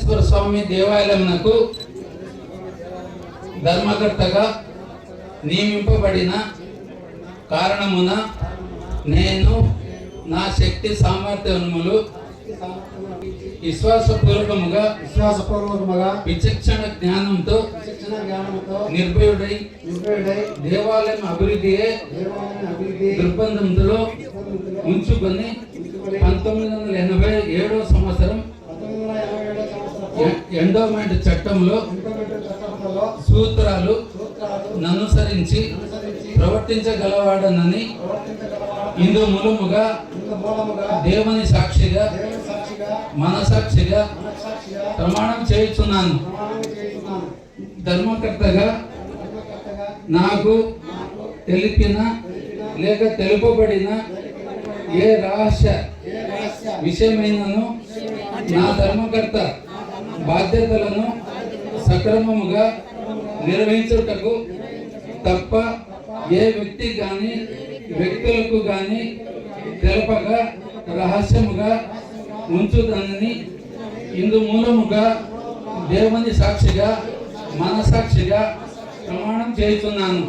స్వామి దేవాలయమునకు ధర్మకర్తగా నియమింపబడిన కారణమున నేను నా శక్తి సామర్థ్యములు విశ్వాసపూర్వకముగా విచక్షణ జ్ఞానంతో నిర్భయుడై దేవాలయం అభివృద్ధియే నిర్బంధంలో ఉంచుకొని 1987 సంవత్సరం ఎండోమెంట్ చట్టంలో సూత్రాలు ననుసరించి ప్రవర్తించగలవాడనని ఇందు మూలముగా దేవుని సాక్షిగా మనసాక్షిగా ప్రమాణం చేయుచున్నాను. ధర్మకర్తగా నాకు తెలిపిన లేక తెలుపబడిన ఏ రహస్య విషయమైనను నా ధర్మకర్త బాధ్యతలను సక్రమముగా నిర్వహించుటకు తప్ప ఏ వ్యక్తి కానీ వ్యక్తులకు కానీ తెలపగా రహస్యముగా ఉంచుదనని ఇందు మూలముగా దేవుని సాక్షిగా మనసాక్షిగా ప్రమాణం చేస్తున్నాను.